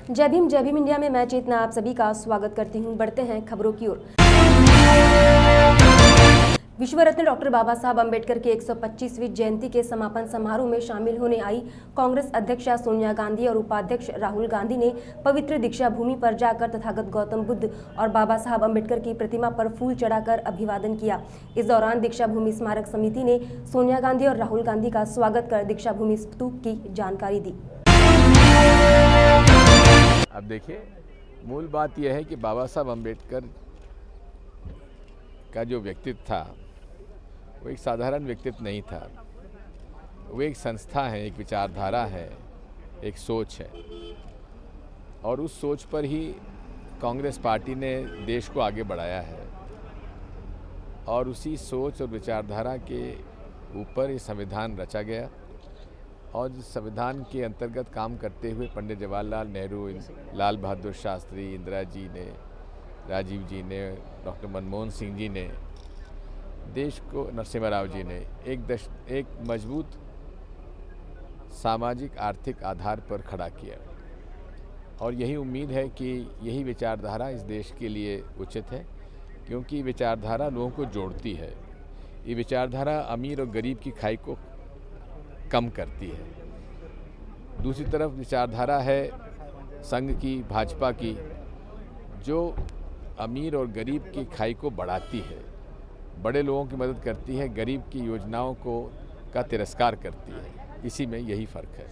जय भीम इंडिया में मैं चेतना आप सभी का स्वागत करती हूं। बढ़ते हैं खबरों की ओर। विश्व रत्न डॉक्टर बाबा साहब अंबेडकर की 125वीं जयंती के समापन समारोह में शामिल होने आई कांग्रेस अध्यक्षा सोनिया गांधी और उपाध्यक्ष राहुल गांधी ने पवित्र दीक्षा भूमि पर जाकर तथागत गौतम बुद्ध और बाबा साहब अंबेडकर की प्रतिमा पर फूल चढ़ाकर अभिवादन किया। इस दौरान दीक्षा भूमि स्मारक समिति ने सोनिया गांधी और राहुल गांधी का स्वागत कर दीक्षा भूमि स्तूप की जानकारी दी। अब देखिए, मूल बात यह है कि बाबा साहब अंबेडकर का जो व्यक्तित्व था वो एक साधारण व्यक्तित्व नहीं था। वो एक संस्था है, एक विचारधारा है, एक सोच है, और उस सोच पर ही कांग्रेस पार्टी ने देश को आगे बढ़ाया है। और उसी सोच और विचारधारा के ऊपर ये संविधान रचा गया और इस संविधान के अंतर्गत काम करते हुए पंडित जवाहरलाल नेहरू, लाल बहादुर शास्त्री, इंदिरा जी ने, राजीव जी ने, डॉक्टर मनमोहन सिंह जी ने देश को, नरसिम्हा राव जी ने एक मजबूत सामाजिक आर्थिक आधार पर खड़ा किया। और यही उम्मीद है कि यही विचारधारा इस देश के लिए उचित है, क्योंकि विचारधारा लोगों को जोड़ती है। ये विचारधारा अमीर और गरीब की खाई को कम करती है। दूसरी तरफ विचारधारा है संघ की, भाजपा की, जो अमीर और गरीब की खाई को बढ़ाती है, बड़े लोगों की मदद करती है, गरीब की योजनाओं का तिरस्कार करती है। इसी में यही फर्क है।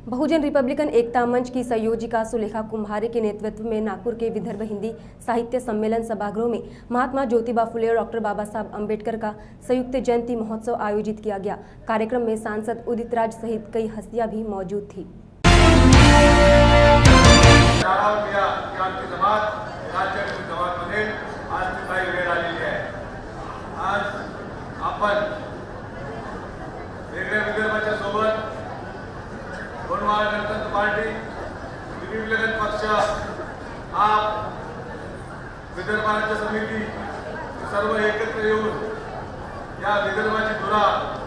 बहुजन रिपब्लिकन एकता मंच की संयोजिका सुलेखा कुम्हारे के नेतृत्व में नागपुर के विदर्भ हिंदी साहित्य सम्मेलन सभागृह में महात्मा ज्योतिबा फुले और डॉक्टर बाबा साहब अंबेडकर का संयुक्त जयंती महोत्सव आयोजित किया गया। कार्यक्रम में सांसद उदित राज सहित कई हस्तियां भी मौजूद थी। गणतंत्र पार्टी, विविध पक्ष, आप विदर्भ राज्य समिती सर्व एकत्र येऊन या विदर्भाची धुरा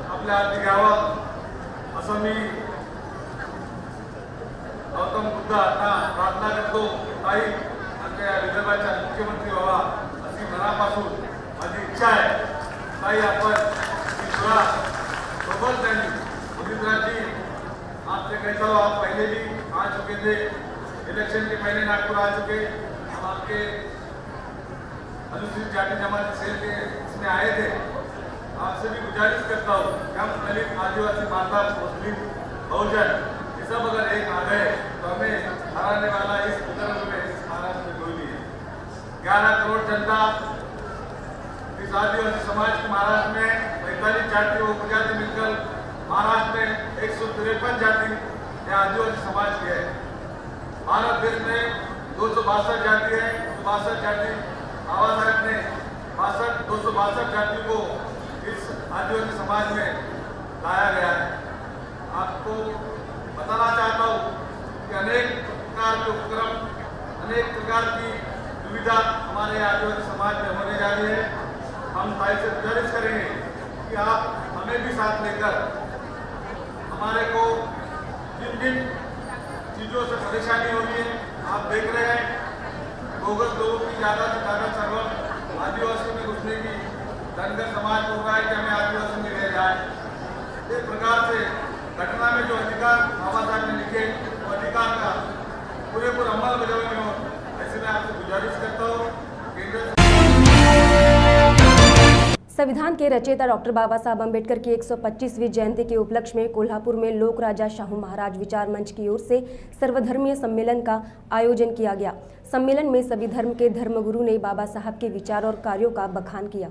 आपल्या हाती घ्यावं असं मी गौतम बुद्धांना प्रार्थना करतो। ताई आमच्या विदर्भाच्या मुख्यमंत्री व्हावा अशी मनापासून माझी इच्छा आहे। ताई आपण ही धुरा सोबत त्यांनी उदितराजी आपसे कहता हूँ, आप पहले भी आ चुके थे, इलेक्शन के पहले नागपुर आ चुके। हम आपके अनुसूचित जाति जमात सेल के इसमें आए थे। आपसे भी गुजारिश करता हूँ कि हम दलित, आदिवासी, माता, मुस्लिम, बहुजन ये सब अगर एक आ गए तो हमें हराने वाला इस विदर्भ में, इस महाराष्ट्र में कोई नहीं है। 11 करोड़ जनता इस आदिवासी समाज के महाराष्ट्र में 45 जाति व उपजाति मिलकर महाराष्ट्र में 153 जाति या आदिवासी समाज की है। भारत देश में 262 जाति है। 262 जाति बाबा साहब ने 262 जाति को इस आदिवासी समाज में लाया गया है। आपको बताना चाहता हूँ कि अनेक प्रकार के उपक्रम, अनेक प्रकार की सुविधा हमारे आदिवासी समाज में होने जा रही है। हम भाई से गुजारिश करेंगे कि आप हमें भी साथ लेकर हमारे को जिन जिन चीज़ों से परेशानी हो रही है, आप देख रहे हैं बोगस लोगों की ज़्यादा से ज़्यादा सर्व आदिवासी में घुसने की धनगर समाज बोल रहा है कि हमें आदिवासी में ले जाए। इस प्रकार से घटना में जो अधिकार बाबा साहब ने लिखे वो अधिकार का पूरेपूर अमल बजावनी हो, ऐसे मैं आपसे गुजारिश करता हूँ। केंद्र संविधान के रचयिता डॉक्टर बाबा साहब अंबेडकर की 125वीं जयंती के उपलक्ष्य में कोल्हापुर में लोक राजा शाहू महाराज विचार मंच की ओर से सर्वधर्मीय सम्मेलन का आयोजन किया गया। सम्मेलन में सभी धर्म के धर्मगुरु ने बाबा साहब के विचार और कार्यों का बखान किया।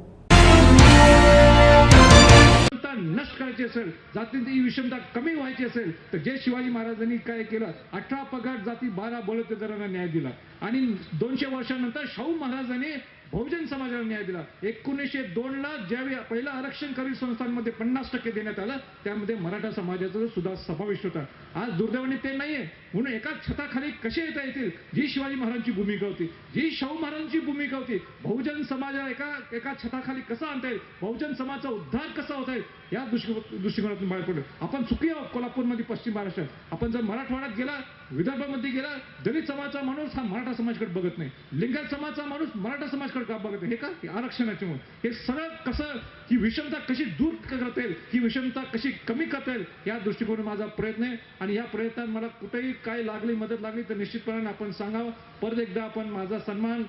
नष्ट करायची असेल, जातींची विषमता कमी व्हायची असेल तर जे शिवाजी महाराजांनी काय केलं, 18 पगड जाती 12 बलुतेदारांना न्याय दिला आणि 200 वर्षानंतर शाहू महाराजांनी बहुजन समाजाला न्याय दिला. 1902ला ज्यावेळी पहिलं आरक्षण करी संस्थांमध्ये 50% देण्यात आलं, त्यामध्ये मराठा समाजाचा सुद्धा समावेश होता. आज दुर्दैवाने ते नाहीये. म्हणून एका छताखाली कसे येता येतील, जी शिवाजी महाराजांची भूमिका होती, जी शाहू महाराजांची भूमिका होती, बहुजन समाजाला एका छताखाली कसा आणता येईल, बहुजन समाजाचा उद्धार कसा होता येईल, या दृष्टिकोनातून बाहेर पडलं. आपण चुकी आहोत कोल्हापूरमध्ये, पश्चिम महाराष्ट्रात. आपण जर मराठवाड्यात गेला, विदर्भामध्ये गेला, दलित समाजाचा माणूस हा मराठा समाजाकडे बघत नाही, लिंगायत समाजाचा माणूस मराठा समाजाकडे का बघत नाही. हे का? आरक्षणाचे म्हणून. हे सरळ कसं ही विषमता कशी दूर करता येईल, ही विषमता कशी कमी करता येईल, या दृष्टिकोनातून माझा प्रयत्न आहे. आणि या प्रयत्नात मला कुठेही काय लागली, मदत लागली तर निश्चितपणे आपण सांगावं. परत एकदा आपण माझा सन्मान.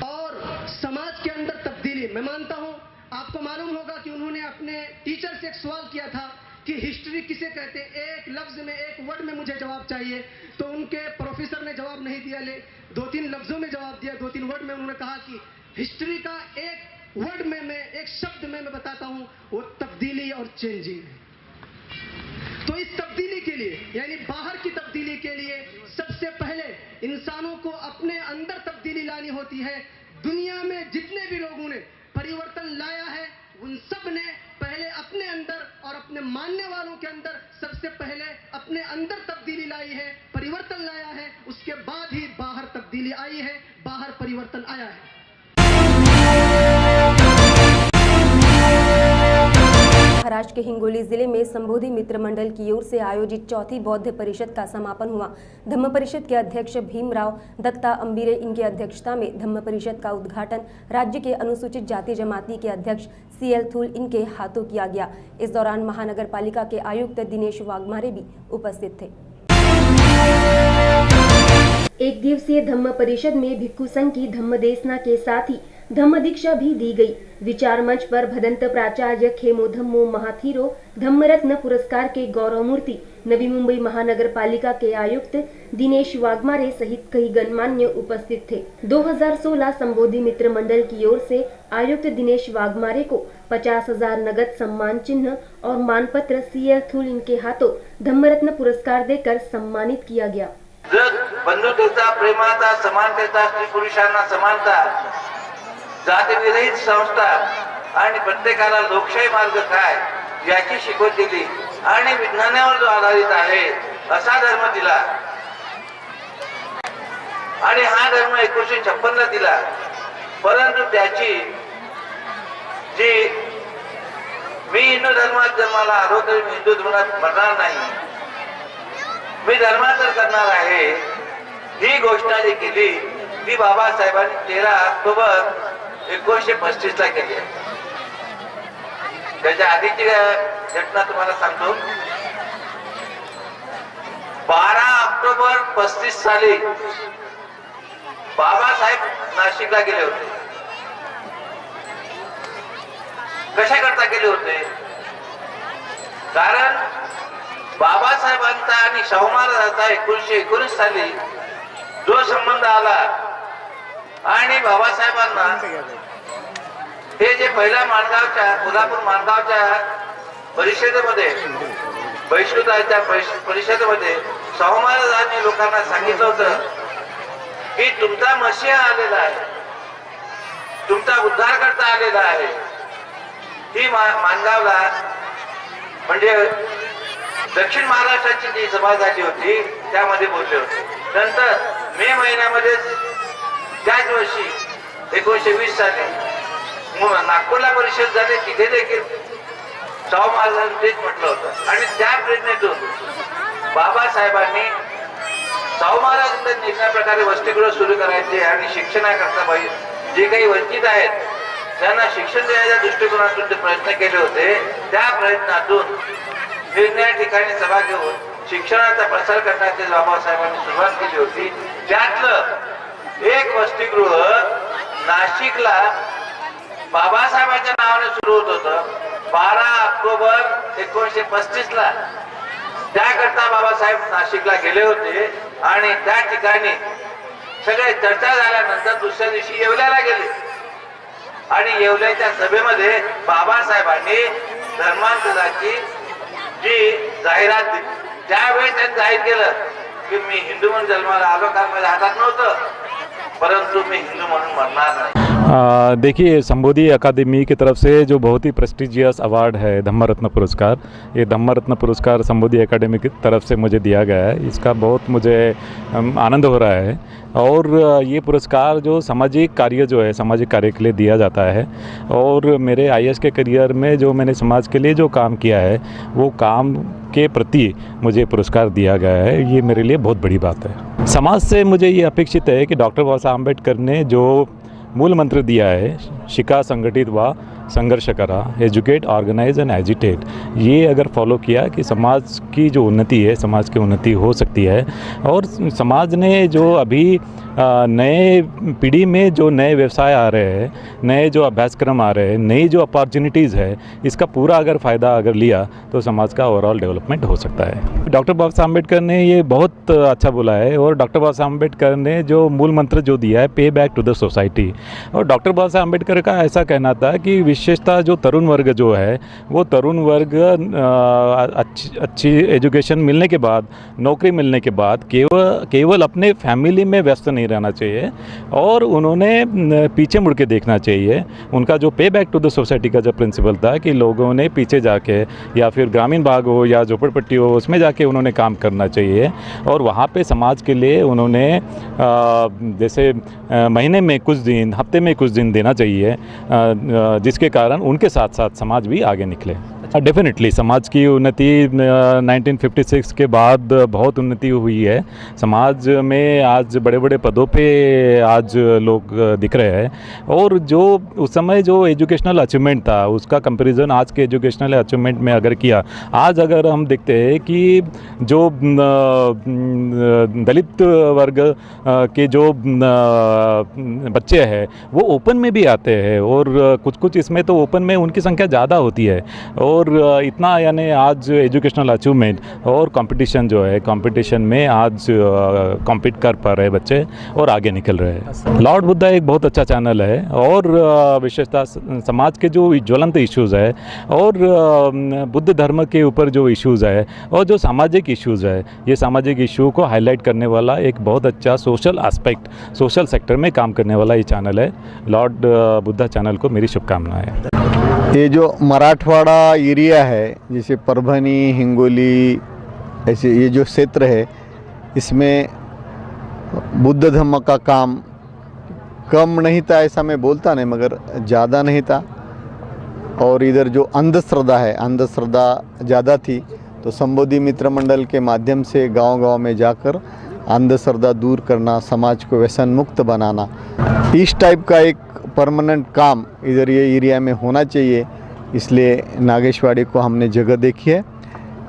और समाज के अंदर तब्दीली, मैं मानता हूं, आपको मालूम होगा कि उन्होंने अपने टीचर से एक सवाल किया था कि हिस्ट्री किसे कहते हैं, एक लफ्ज में, एक वर्ड में मुझे जवाब चाहिए. तो उनके प्रोफेसर ने जवाब नहीं दिया, ले 2-3 लफ्जों में जवाब दिया, 2-3 वर्ड में. उन्होंने कहा कि हिस्ट्री का एक वर्ड में, मैं एक शब्द में मैं बताता हूं, वो तब्दीली और चेंजिंग है. तो इस तब्दीली के लिए, यानी बाहर की तब्दीली के लिए, सबसे पहले इंसानों को अपने अंदर तब्दीली लानी होती है. दुनिया में जितने भी लोगों ने परिवर्तन लाया है, उन सब ने पहले अपने अंदर और अपने मानने वालों के अंदर सबसे पहले अपने अंदर तब्दीली लाई है, परिवर्तन लाया है. उसके बाद ही बाहर तब्दीली आई है, बाहर परिवर्तन आया है. महाराष्ट्र के हिंगोली जिले में संबोधि मित्र मंडल की ओर से आयोजित चौथी बौद्ध परिषद का समापन हुआ. धम्म परिषद के अध्यक्ष भीमराव दत्ता अंबिरे इनकी अध्यक्षता में धम्म परिषद का उद्घाटन राज्य के अनुसूचित जाति जमाती के अध्यक्ष CL थूल इनके हाथों किया गया. इस दौरान महानगर पालिका के आयुक्त दिनेश वाघमारे भी उपस्थित थे. एक दिवसीय धम्म परिषद में भिक्षु संघ की धम्म देशना के साथ ही धम्म दीक्षा भी दी गई. विचार मंच पर भदंत प्राचार्य खेमो धम्मो महाथीरो धम्मरत्न पुरस्कार के गौरव मूर्ति, नवी मुंबई महानगर पालिका के आयुक्त दिनेश वाघमारे सहित कई गणमान्य उपस्थित थे. 2016 संबोधि मित्र मंडल की ओर से आयुक्त दिनेश वाघमारे को 50,000 नगद सम्मान चिन्ह और मानपत्र CL थूल इनके हाथों धम्मरत्न पुरस्कार देकर सम्मानित किया गया. बंधुतेचा, प्रेमाचा, समानतेचा, स्त्री पुरुषांना समानता, जातीविरहित संस्था आणि प्रत्येकाला लोकशाही मार्ग काय याची शिकवण दिली आणि विज्ञानावर जो आधारित आहे असा धर्म दिला. आणि हा धर्म 1956 दिला. परंतु त्याची जी मी हिंदू धर्मात जन्माला आलो तरी मी हिंदू धर्मात मरणार नाही, मी धर्मांतर करणार आहे, ही घोषणा जी केली ती बाबासाहेबांनी 13 ऑक्टोबर 1935 ला केली. त्याच्या आधीची घटना तुम्हाला सांगतो. 12 ऑक्टोबर 35 साली बाबासाहेब नाशिकला गेले होते. कशा करता गेले होते? कारण बाबासाहेबांचा आणि शाहू महाराजांचा 1919 साली जो संबंध आला आणि बाबासाहेबांना हे जे पहिल्या माणगावच्या, कोल्हापूर माणगावच्या परिषदेमध्ये, वैष्णवताच्या परिषदेमध्ये शाहू महाराजांनी लोकांना सांगितलं होतं की तुमचा मसीहा आलेला आहे, तुमचा उद्धारकर्ता आलेला आहे. ही माणगावला म्हणजे दक्षिण महाराष्ट्राची जी सभा झाली होती त्यामध्ये बोलले होते. नंतर मे महिन्यामध्ये त्याच वर्षी 1920 साली नागपूरला परिषद झाली, तिथे देखील शाहू महाराजांनी तेच म्हटलं होतं. आणि त्या प्रेरणेतून बाबासाहेबांनी शाहू महाराजांनी निश्चित प्रकारे वसतिगृह सुरू करायचे आणि शिक्षणाकरता जे काही वंचित आहेत त्यांना शिक्षण देण्याच्या दृष्टिकोनातून जे प्रयत्न केले होते, त्या प्रयत्नातून निर्णय ठिकाणी सभा घेऊन शिक्षणाचा प्रसार करण्याची बाबासाहेबांनी सुरुवात केली होती. त्यातलं एक वसतिगृह नाशिकला बाबासाहेबांच्या नावाने सुरू होत होतं. 12 ऑक्टोबर 1935 ला त्याकरता बाबासाहेब नाशिकला गेले होते आणि त्या ठिकाणी सगळे चर्चा झाल्यानंतर दुसऱ्या दिवशी येवल्याला गेले आणि येवल्याच्या सभेमध्ये बाबासाहेबांनी धर्मांतराची जी जाहिरात दिली. त्यावेळी त्यांनी जाहीर केलं की मी हिंदू म्हणून जन्माला आलो, कारण माझ्या हातात नव्हतं, परंतु मी हिंदू म्हणून मरणार नाही. देखिए, संबोधि अकादमी की तरफ से जो बहुत ही प्रेस्टिजियस अवार्ड है धम्म रत्न पुरस्कार, ये धम्म रत्न पुरस्कार संबोधि अकादमी की तरफ से मुझे दिया गया है। इसका बहुत मुझे आनंद हो रहा है। और ये पुरस्कार जो सामाजिक कार्य जो है, सामाजिक कार्य के लिए दिया जाता है। और मेरे आईएएस के करियर में जो मैंने समाज के लिए जो काम किया है, वो काम के प्रति मुझे पुरस्कार दिया गया है। ये मेरे लिए बहुत बड़ी बात है। समाज से मुझे ये अपेक्षित है कि डॉक्टर बाबा साहब अम्बेडकर ने जो मूल मंत्र दिया है, शिका, संगठित व संघर्ष करा, एजुकेट, ऑर्गेनाइज एंड एजिटेट, ये अगर फॉलो किया कि समाज की जो उन्नति है, समाज की उन्नति हो सकती है। और समाज ने जो अभी नए पीढ़ी में जो नए व्यवसाय आ रहे हैं, नए जो अभ्यासक्रम आ रहे हैं, नई जो अपॉर्चुनिटीज़ है, इसका पूरा अगर फ़ायदा अगर लिया तो समाज का ओवरऑल डेवलपमेंट हो सकता है। डॉक्टर बाबा साहब अम्बेडकर ने ये बहुत अच्छा बोला है। और डॉक्टर बाबा साहब अम्बेडकर ने जो मूल मंत्र जो दिया है, पे बैक टू द सोसाइटी। और डॉक्टर बाबा साहब अम्बेडकर का ऐसा कहना था कि विशेषता जो तरुण वर्ग जो है, वो तरुण वर्ग अच्छी एजुकेशन मिलने के बाद, नौकरी मिलने के बाद केवल अपने फैमिली में व्यस्त नहीं रहना चाहिए और उन्होंने पीछे मुड़ के देखना चाहिए। उनका जो पे बैक टू द सोसाइटी का जो प्रिंसिपल था कि लोगों ने पीछे जाके, या फिर ग्रामीण भाग हो या झोपड़पट्टी हो, उसमें जाके उन्होंने काम करना चाहिए। और वहाँ पे समाज के लिए उन्होंने जैसे महीने में कुछ दिन, हफ्ते में कुछ दिन देना चाहिए, जिसके कारण उनके साथ साथ समाज भी आगे निकले। डेफिनेटली समाज की उन्नति 1956 के बाद बहुत उन्नति हुई है। समाज में आज बड़े बड़े पदों पे आज लोग दिख रहे हैं। और जो उस समय जो एजुकेशनल अचीवमेंट था, उसका कंपैरिजन आज के एजुकेशनल अचीवमेंट में अगर किया, आज अगर हम देखते हैं कि जो दलित वर्ग के जो बच्चे हैं वो ओपन में भी आते हैं। और कुछ इसमें तो ओपन में उनकी संख्या ज़्यादा होती है। और इतना यानी आज एजुकेशनल अचीवमेंट और कंपटीशन जो है, कंपटीशन में आज कॉम्पीट कर पा रहे बच्चे और आगे निकल रहे हैं। लॉर्ड बुद्धा एक बहुत अच्छा चैनल है। और विशेषता समाज के जो ज्वलंत इश्यूज़ है और बुद्ध धर्म के ऊपर जो इश्यूज़ है और जो सामाजिक इश्यूज़ है, ये सामाजिक इशू को हाईलाइट करने वाला एक बहुत अच्छा सोशल एस्पेक्ट, सोशल सेक्टर में काम करने वाला ये चैनल है। लॉर्ड बुद्धा चैनल को मेरी शुभकामनाएं। ये जो मराठवाड़ा एरिया है, जैसे परभनी, हिंगोली, ऐसे ये जो क्षेत्र है, इसमें बुद्ध धर्म का काम कम नहीं था, ऐसा मैं बोलता नहीं, मगर ज़्यादा नहीं था। और इधर जो अंधश्रद्धा है, अंधश्रद्धा ज़्यादा थी। तो संबोधि मित्र मंडल के माध्यम से गांव-गांव में जाकर अंधश्रद्धा दूर करना, समाज को व्यसन मुक्त बनाना, इस टाइप का एक परमानेंट काम इधर ये एरिया में होना चाहिए। इसलिए नागेशवाड़ी को हमने जगह देखी है।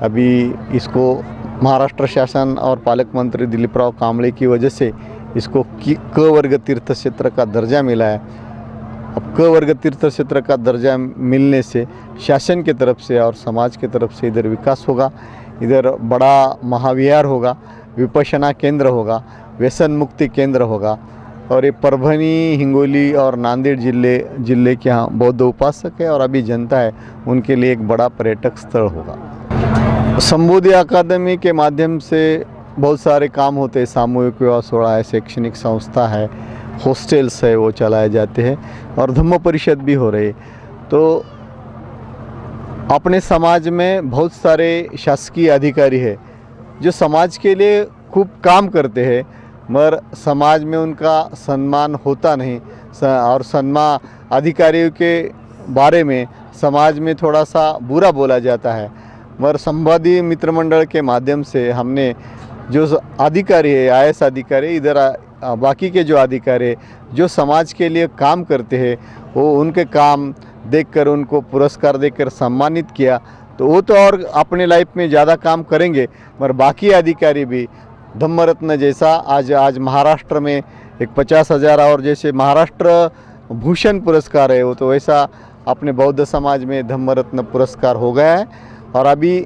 अभी इसको महाराष्ट्र शासन और पालक मंत्री दिलीपराव कांबळे की वजह से इसको क वर्ग तीर्थ क्षेत्र का दर्जा मिला है। अब क वर्ग तीर्थ क्षेत्र का दर्जा मिलने से शासन की तरफ से और समाज की तरफ से इधर विकास होगा। इधर बड़ा महाविहार होगा, विपश्यना केंद्र होगा, व्यसन मुक्ति केंद्र होगा। और ये परभनी, हिंगोली और नांदेड़ जिले के यहाँ बौद्ध उपासक है और अभी जनता है, उनके लिए एक बड़ा पर्यटक स्थल होगा। संबोधि अकादमी के माध्यम से बहुत सारे काम होते हैं। सामूहिक विवाह सोड़ा है, शैक्षणिक संस्था है, हॉस्टल्स है, वो चलाए जाते हैं और धम्म परिषद भी हो रही है। तो अपने समाज में बहुत सारे शासकीय अधिकारी है जो समाज के लिए खूब काम करते हैं, मगर समाज में उनका सम्मान होता नहीं। और सम्मान अधिकारियों के बारे में समाज में थोड़ा सा बुरा बोला जाता है। मगर संबोधि मित्र मंडल के माध्यम से हमने जो अधिकारी है, आईएएस अधिकारी, इधर बाकी के जो अधिकारी जो समाज के लिए काम करते हैं, वो उनके काम देखकर उनको पुरस्कार देकर सम्मानित किया। तो वो तो और अपने लाइफ में ज़्यादा काम करेंगे, मगर बाकी अधिकारी भी धम्म रत्न जैसा आज महाराष्ट्र में एक 50,000 और जैसे महाराष्ट्र भूषण पुरस्कार है, वो तो वैसा अपने बौद्ध समाज में धम्म रत्न पुरस्कार हो गया है। और अभी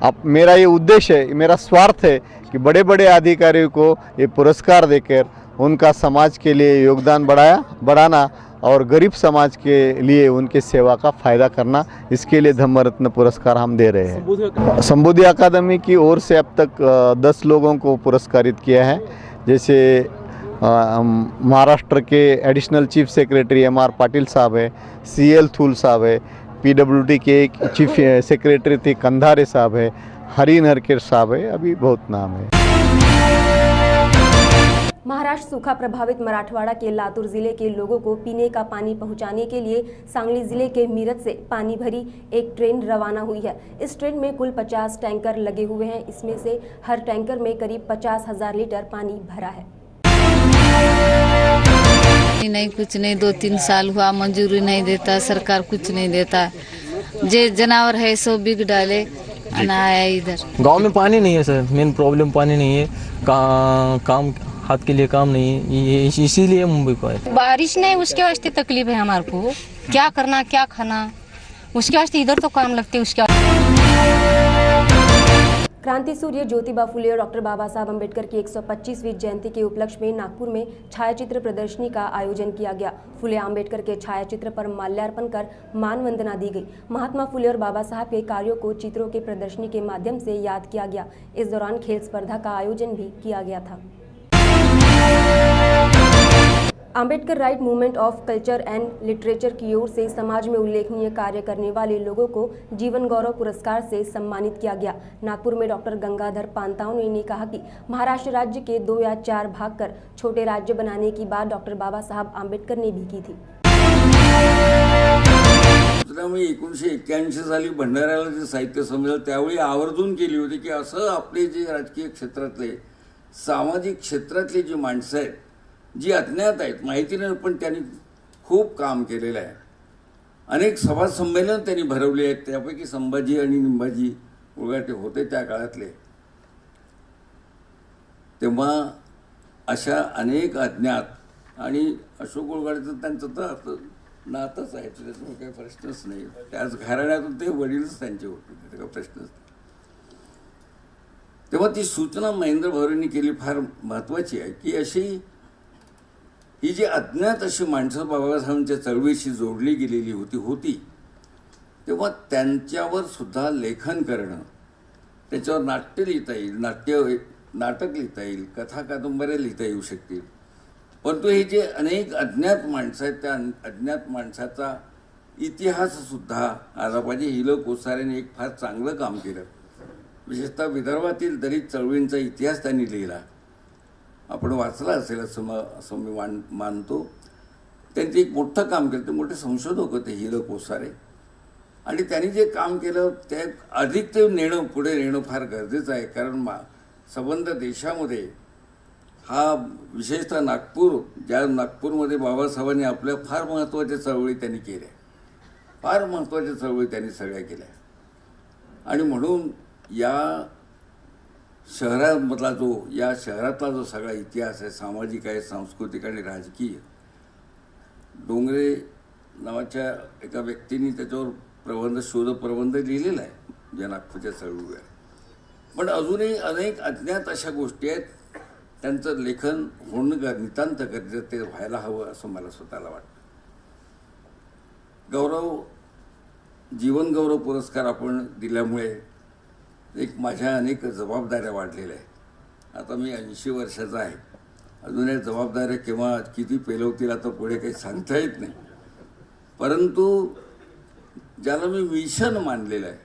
अब मेरा ये उद्देश्य है, मेरा स्वार्थ है कि बड़े बड़े अधिकारियों को ये पुरस्कार देकर उनका समाज के लिए योगदान बढ़ाना और गरीब समाज के लिए उनके सेवा का फ़ायदा करना, इसके लिए धम्म रत्न पुरस्कार हम दे रहे हैं। संबोधि अकादमी की ओर से अब तक 10 लोगों को पुरस्कारित किया है। जैसे महाराष्ट्र के additional chief secretary MR Patil साहब है, CL थूल साहब है, PWD के एक चीफ सेक्रेटरी थे कंधारे साहब है, हरीन हरकेर साहब है, अभी बहुत नाम है। महाराष्ट्र सूखा प्रभावित मराठवाड़ा के लातूर जिले के लोगों को पीने का पानी पहुंचाने के लिए सांगली जिले के मीरठ से पानी भरी एक ट्रेन रवाना हुई है। इस ट्रेन में कुल 50 टैंकर लगे हुए हैं। इसमें से हर टैंकर में करीब 50,000 लीटर पानी भरा है। नहीं, कुछ नहीं, 2-3 साल हुआ, मंजूरी नहीं देता सरकार, कुछ नहीं देता। जे जानवर है सो बिग डाले आना आया इधर। गांव में पानी नहीं है सर, मेन प्रॉब्लम पानी नहीं है, काम हाथ के लिए काम नहीं है, ये इसीलिए मुंबई को आए। बारिश नहीं, उसके वास्ते तकलीफ है हमारे को, क्या करना क्या खाना, उसके वास्ते इधर तो काम लगते उसके। क्रांति सूर्य ज्योतिबा फुले और डॉक्टर बाबा साहब अम्बेडकर की 125वीं जयंती के उपलक्ष्य में नागपुर में छायाचित्र प्रदर्शनी का आयोजन किया गया। फुले अम्बेडकर के छायाचित्र पर माल्यार्पण कर मानवंदना दी गई। महात्मा फुले और बाबा साहब के कार्यों को चित्रों की प्रदर्शनी के माध्यम से याद किया गया। इस दौरान खेल स्पर्धा का आयोजन भी किया गया था। Ambedkar right movement of culture and literature की ओर से समाज में उल्लेखनीय कार्य करने वाले लोगों को जीवन गौरव पुरस्कार से सम्मानित किया गया। नागपुर में डॉक्टर गंगाधर पांतावने ने कहा कि महाराष्ट्र राज्य के 2 या 4 भाग कर छोटे राज्य बनाने की बात डॉक्टर बाबा साहब आंबेडकर ने भी की थी। 1981 साली भंडाऱ्याला जे साहित्य संमेलन त्यावेळी आवर्जून केली होती की असं आपले जे राजकीय क्षेत्रातले सामाजिक क्षेत्रातली जी माणसं आहेत जी अज्ञात आहेत, माहिती नाही, पण त्यांनी खूप काम केलेलं आहे। अनेक सभा संमेलन त्यांनी भरवली आहेत, त्यापैकी संभाजी आणि निंबाजी उळगाटे होते त्या काळातले। तेव्हा अशा अनेक अज्ञात आणि अशोक उळगाटेचं त्यांचं तर नातंच आहे, त्याच्यामुळे काही प्रश्नच नाही। त्याच घराण्यातून ते वडीलच त्यांचे होते, त्याचा काही प्रश्नच नाही। तेव्हा ती सूचना महेंद्र भवरेंनी केली फार महत्त्वाची आहे की अशी ही जी अज्ञात अशी माणसं बाबासाहेबांच्या चळवळीशी जोडली गेलेली होती तेव्हा त्यांच्यावर सुद्धा लेखन करणं, त्याच्यावर नाट्य लिहिता येईल, नाटक लिहिता येईल, कथा कादंबऱ्या लिहिता येऊ शकतील। परंतु हे जे अनेक अज्ञात माणसं आहेत त्या अज्ञात माणसाचा इतिहाससुद्धा आला पाहिजे। हिलो कोसारेने एक फार चांगलं काम केलं, विशेषतः विदर्भातील दलित चळवळींचा इतिहास त्यांनी लिहिला, आपण वाचला असेल असं मी मानतो। त्यांनी एक मोठं काम केलं, ते मोठे संशोधक होते हिरो कोसारे, आणि त्यांनी जे काम केलं ते अधिक ते पुढे नेणं फार गरजेचं आहे। कारण संबंध देशामध्ये हा विशेषतः नागपूरमध्ये बाबासाहेबांनी आपल्या फार महत्त्वाच्या चळवळी त्यांनी केल्या, फार महत्त्वाच्या चळवळी त्यांनी सगळ्या केल्या। आणि म्हणून या शहरातला जो सगळा इतिहास आहे, सामाजिक आहे, सांस्कृतिक आणि राजकीय, डोंगरे नावाच्या एका व्यक्तीने त्याच्यावर शोधप्रबंध लिहिलेला आहे ज्या नागपूरच्या चळवळीवर। पण अजूनही अनेक अज्ञात अशा गोष्टी आहेत, त्यांचं लेखन होणं नितांत गरजेचं, ते व्हायला हवं असं मला स्वतःला वाटतं। जीवन गौरव पुरस्कार आपण दिल्यामुळे एक माझ्या अनेक जबाबदाऱ्या वाढलेल्या आहेत। आता मी 80 वर्षाचा आहे, अजून या जबाबदाऱ्या केव्हा किती पेलवतील आता पुढे काही सांगता येत नाही, परंतु ज्याला मी मिशन मानलेलं आहे।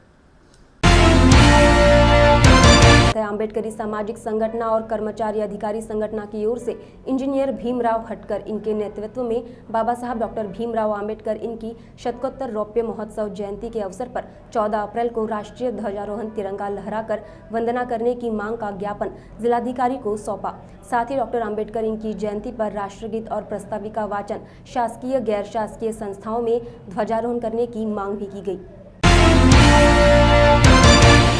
अम्बेडकरी सामाजिक संगठना और कर्मचारी अधिकारी संगठना की ओर से इंजीनियर भीमराव हटकर इनके नेतृत्व में बाबा साहब डॉक्टर भीमराव अंबेडकर इनकी शतकोत्तर रौप्य महोत्सव जयंती के अवसर पर 14 अप्रैल को राष्ट्रीय ध्वजारोहण तिरंगा लहराकर वंदना करने की मांग का ज्ञापन जिलाधिकारी को सौंपा। साथ ही डॉक्टर अंबेडकर इनकी जयंती पर राष्ट्रगीत और प्रस्ताविका वाचन शासकीय गैर शासकीय संस्थाओं में ध्वजारोहण करने की मांग भी की गई।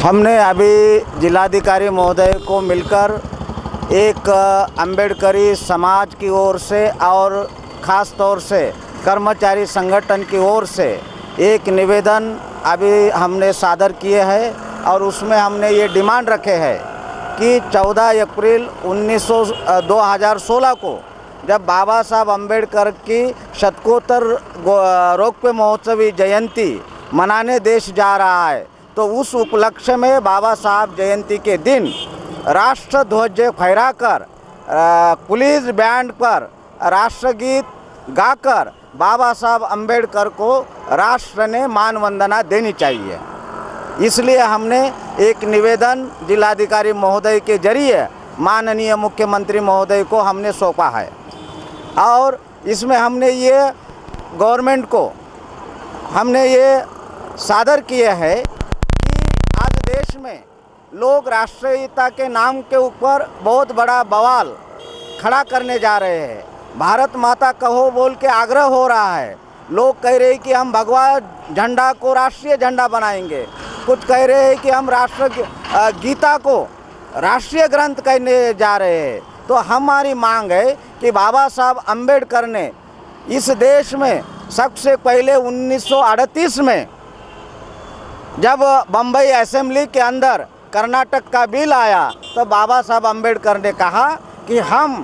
हमने अभी जिलाधिकारी महोदय को मिलकर एक अंबेडकरी समाज की ओर से और ख़ास तौर से कर्मचारी संगठन की ओर से एक निवेदन अभी हमने सादर किए हैं और उसमें हमने ये डिमांड रखे हैं कि 14 अप्रैल 2016 को जब बाबा साहब अम्बेडकर की शतकोत्तर रौप्य महोत्सवी जयंती मनाने देश जा रहा है, तो उस उपलक्ष्य में बाबा साहब जयंती के दिन राष्ट्र ध्वज फहराकर पुलिस बैंड पर राष्ट्रगीत गाकर बाबा साहब अम्बेडकर को राष्ट्र ने मान वंदना देनी चाहिए। इसलिए हमने एक निवेदन जिलाधिकारी महोदय के जरिए माननीय मुख्यमंत्री महोदय को हमने सौंपा है और इसमें हमने ये गवर्नमेंट को हमने ये सादर किए है कि आज देश में लोग राष्ट्रीयता के नाम के ऊपर बहुत बड़ा बवाल खड़ा करने जा रहे हैं। भारत माता कहो बोल के आग्रह हो रहा है। लोग कह रहे हैं कि हम भगवा झंडा को राष्ट्रीय झंडा बनाएंगे, कुछ कह रहे हैं कि हम राष्ट्र गीता को राष्ट्रीय ग्रंथ कहने जा रहे हैं। तो हमारी मांग है कि बाबा साहब अम्बेडकर ने इस देश में सबसे पहले 1938 में जब बम्बई असेंबली के अंदर कर्नाटक का बिल आया तो बाबा साहब अम्बेडकर ने कहा कि हम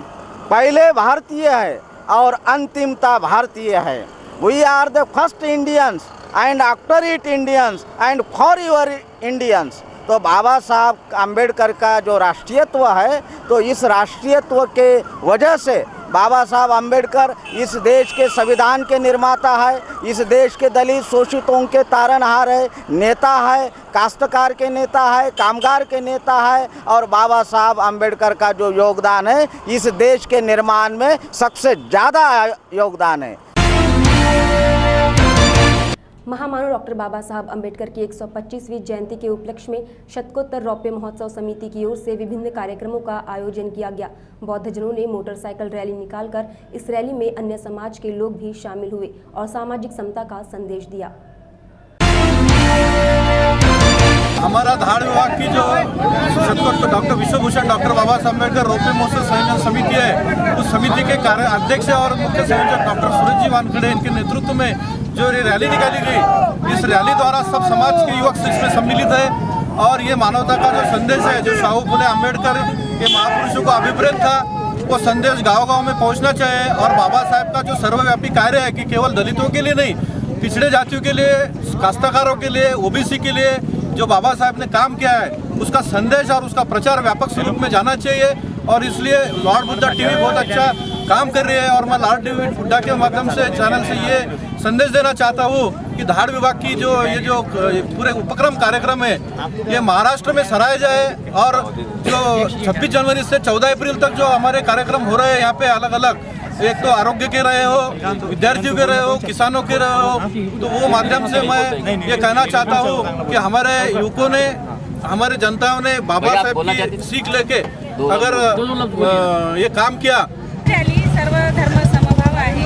पहले भारतीय है और अंतिमता भारतीय है। We are the first Indians and after it Indians and for your Indians. तो बाबा साहब अम्बेडकर का जो राष्ट्रीयत्व है, तो इस राष्ट्रीयत्व के वजह से बाबा साहब अम्बेडकर इस देश के संविधान के निर्माता है, इस देश के दलित शोषितों के तारनहार है, नेता है, काश्तकार के नेता है, कामगार के नेता है। और बाबा साहब अम्बेडकर का जो योगदान है इस देश के निर्माण में सबसे ज़्यादा योगदान है। महामानव डॉक्टर बाबा साहब अम्बेडकर की 125वीं जयंती के उपलक्ष्य में शतकोत्तर रौप्य महोत्सव समिति की ओर से विभिन्न कार्यक्रमों का आयोजन किया गया। बौद्धजनों ने मोटरसाइकिल रैली निकालकर इस रैली में अन्य समाज के लोग भी शामिल हुए और सामाजिक समता का संदेश दिया। हमारा धाड़ विभाग की जो शतकोत्तर डॉक्टर विश्वभूषण डॉक्टर बाबा साहब अम्बेडकर रौप्य महोत्सव संयोजन समिति है, उस समिति के कार्य अध्यक्ष और मुख्य संयोजक डॉक्टर सूरज जी वानखेड़े, इनके नेतृत्व में जो ये रैली निकाली गई, इस रैली द्वारा सब समाज के युवक इसमें सम्मिलित है और ये मानवता का जो संदेश है, जो शाहू फुले अम्बेडकर के महापुरुषों को अभिप्रेत था, वो संदेश गांव-गांव में पहुंचना चाहिए। और बाबा साहब का जो सर्वव्यापी कार्य है कि केवल दलितों के लिए नहीं, पिछड़े जातियों के लिए, काश्तकारों के लिए, ओबीसी के लिए जो बाबा साहब ने काम किया है, उसका संदेश और उसका प्रचार व्यापक स्वरूप में जाना चाहिए। और इसलिए लॉर्ड बुद्धा टीवी बहुत अच्छा काम कर रही है और मैं लॉर्ड बुद्धा के माध्यम से चैनल से ये संदेश देना चाहता हूँ कि धाड़ विभाग की जो पूरे उपक्रम कार्यक्रम है, ये महाराष्ट्र में सराहा जाए। और जो 26 जनवरी से 14 अप्रैल तक जो हमारे कार्यक्रम हो रहे हैं यहाँ पे अलग अलग, एक तो आरोग्य के रहे हो, विद्यार्थियों के रहे हो, किसानों के रहे हो, तो वो माध्यम से मैं ये कहना चाहता हूँ कि हमारे युवकों ने, हमारे जनताओं ने बाबा साहब की सीख लेके अगर ये काम किया। रॅली सर्व धर्म समभाव आहे,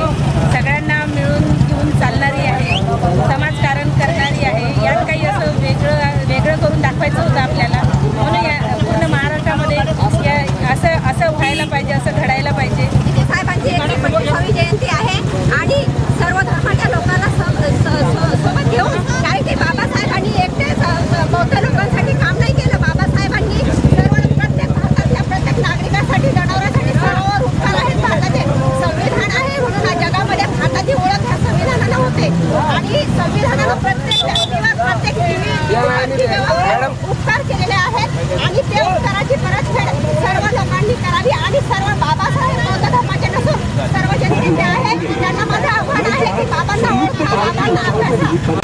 सगळ्यांना मिळून घेऊन चालणारी आहे, समाजकारण करणारी आहे। यात काही असं वेगळं करून दाखवायचं होतं आपल्याला, म्हणून पूर्ण महाराष्ट्रामध्ये असं व्हायला पाहिजे, असं घडायला पाहिजे। साहेबांची 125वी जयंती आहे आणि सर्व धर्माच्या लोकांना सोबत घेऊन, कारण की बाबासाहेबांनी एकटेच बौद्ध लोकांसाठी काम नाही केलं। बाबासाहेबांनी सर्व प्रत्येक भारतातल्या प्रत्येक नागरिकांसाठी, जनावरांसाठी सर्वांवर उपकार आहेत। भारताचे संविधान आहे म्हणून या जगामध्ये भारताची ओळख ह्या संविधानाला होते आणि संविधानाला प्रत्येक व्यक्तीवर, प्रत्येक जीवावर उपकार केलेले आहेत आणि ते उपकाराची परतफेड सर्व लोकांनी करावी आणि सर्व बाबासाहेब बौद्ध धर्माचे नसून सर्व जनतेचे आहे। त्यांना माझं आव्हान आहे की बाबांना ओळखा, बाबांना अभ्यासा।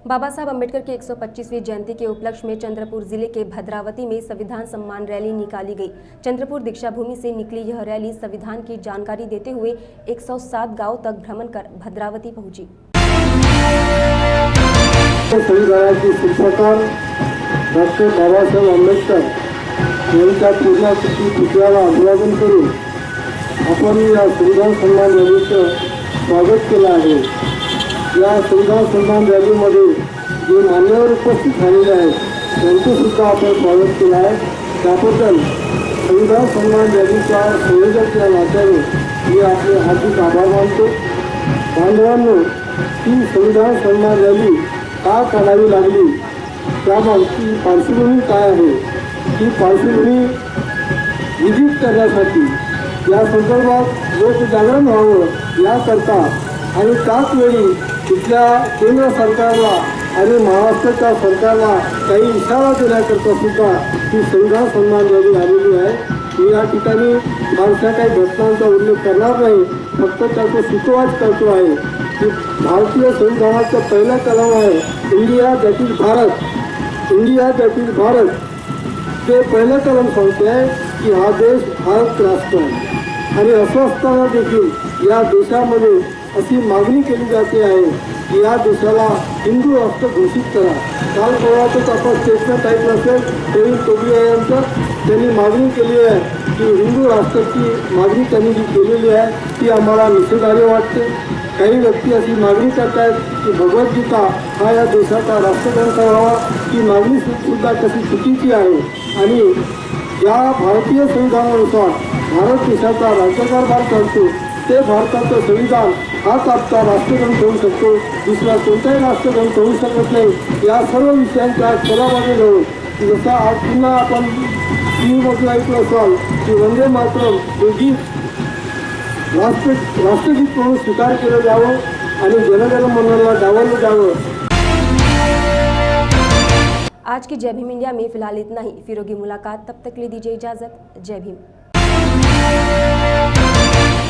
बाबा साहब अम्बेडकर की 125वीं जयंती के उपलक्ष्य में चंद्रपुर जिले के भद्रावती में संविधान सम्मान रैली निकाली गई। चंद्रपुर दीक्षा भूमि से निकली यह रैली संविधान की जानकारी देते हुए 107 गांव तक भ्रमण कर भद्रावती पहुंची। संविधानाचे शिल्पकार डॉक्टर बाबासाहेब आंबेडकर यांच्या पूर्णाकृती पुतळ्याला अभिवादन करून आपण या संविधान सन्मान रॅलीचं स्वागत केलं आहे। या संविधान सन्मान रॅलीमध्ये जे मान्यवर उपस्थित झालेले आहेत त्यांचं सुद्धा आपण स्वागत केलं आहे। त्याबद्दल संविधान सन्मान रॅलीच्या संयोजक या नात्याने मी आपले हार्दिक आभार मानतो। बांधवांनो, ही संविधान सन्मान रॅली का काढावी लागली, त्यामागची पार्श्वभूमी काय आहे, ही पार्श्वभूमी विदित करण्यासाठी, या संदर्भात लोकजागरण व्हावं याकरता आणि त्याच वेळी तिथल्या केंद्र सरकारला आणि महाराष्ट्राच्या सरकारला काही इशारा देण्याकरता सुद्धा ही संविधान सन्मान यादी आलेली आहे. मी या ठिकाणी फारशा काही घटनांचा उल्लेख करणार नाही, फक्त त्याचा सुतोवाच करतो आहे की भारतीय संविधानाचा पहिला कलम आहे India that is Bharat. India that is Bharat ते पहिलं कलम सांगते आहे की हा देश भारत राष्ट्र आहे. आणि असं असताना देखील या देशामध्ये अशी मागणी केली जाते आहे की या देशाला हिंदू राष्ट्र घोषित करा. काल परवाच आपण स्टेटमेंट ऐकलं असेल प्रवीण तोगडिया यांचं, त्यांनी मागणी केली आहे की हिंदू राष्ट्राची मागणी त्यांनी जी केलेली आहे ती आम्हाला निषेधार्ह वाटते. काही व्यक्ती अशी मागणी करत आहेत की भगवद्गीता हा या देशाचा राष्ट्रग्रंथ व्हावा. ती मागणी सुद्धा कशी चुकीची आहे. आणि या भारतीय संविधानानुसार भारत देशाचा राज्यकारभार करतो ते भारताचं संविधान हाच आपला राष्ट्रग्रंथ होऊ शकतो, दुसरा कोणताही राष्ट्रग्रंथ होऊ शकत नाही. या सर्व विषयांच्या खोलामध्ये जाऊन जसं आज पुन्हा आपण टीव्हीमधून ऐकलं असाल की वंदे मातरम हे गीत राष्ट्रगीत म्हणून स्वीकार केलं जावं आणि जनगणमनाला डावललं जावं. आज की जय भीम इंडिया में फिलहाल इतना ही. फिर होगी मुलाकात, तब तक के लिए दीजिए इजाजत. जय भीम.